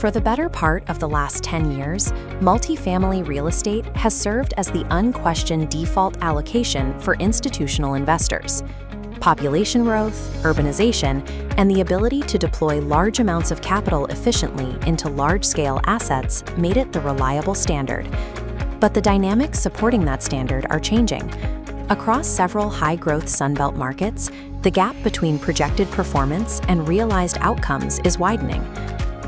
For the better part of the last 10 years, multifamily real estate has served as the unquestioned default allocation for institutional investors. Population growth, urbanization, and the ability to deploy large amounts of capital efficiently into large-scale assets made it the reliable standard. But the dynamics supporting that standard are changing. Across several high-growth Sunbelt markets, the gap between projected performance and realized outcomes is widening.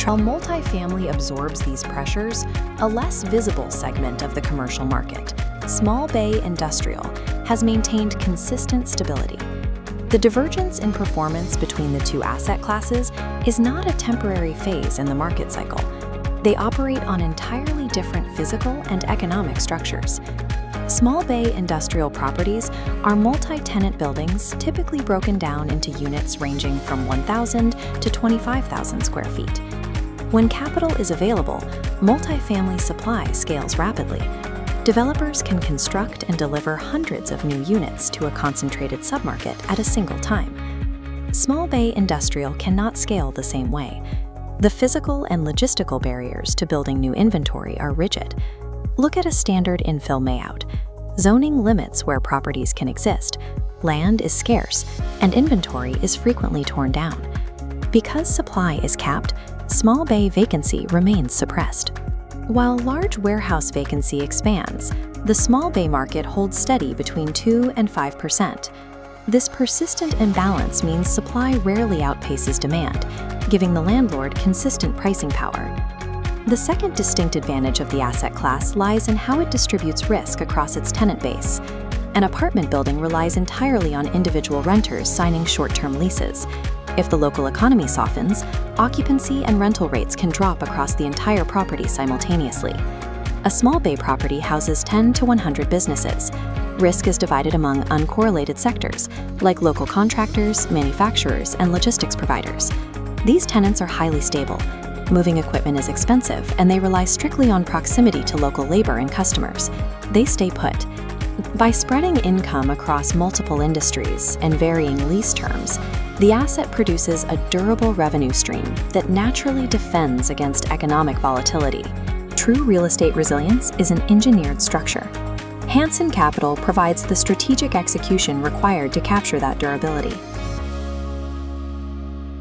While multifamily absorbs these pressures, a less visible segment of the commercial market, small bay industrial, has maintained consistent stability. The divergence in performance between the two asset classes is not a temporary phase in the market cycle. They operate on entirely different physical and economic structures. Small bay industrial properties are multi-tenant buildings typically broken down into units ranging from 1,000 to 25,000 square feet. When capital is available, multifamily supply scales rapidly. Developers can construct and deliver hundreds of new units to a concentrated submarket at a single time. Small bay industrial cannot scale the same way. The physical and logistical barriers to building new inventory are rigid. Look at a standard infill layout. Zoning limits where properties can exist, land is scarce, and inventory is frequently torn down. Because supply is capped, small bay vacancy remains suppressed. While large warehouse vacancy expands, the small bay market holds steady between 2 and 5%. This persistent imbalance means supply rarely outpaces demand, giving the landlord consistent pricing power. The second distinct advantage of the asset class lies in how it distributes risk across its tenant base. An apartment building relies entirely on individual renters signing short-term leases. If the local economy softens, occupancy and rental rates can drop across the entire property simultaneously. A small bay property houses 10 to 100 businesses. Risk is divided among uncorrelated sectors, like local contractors, manufacturers, and logistics providers. These tenants are highly stable. Moving equipment is expensive, and they rely strictly on proximity to local labor and customers. They stay put. By spreading income across multiple industries and varying lease terms, the asset produces a durable revenue stream that naturally defends against economic volatility. True real estate resilience is an engineered structure. Hanson Capital provides the strategic execution required to capture that durability.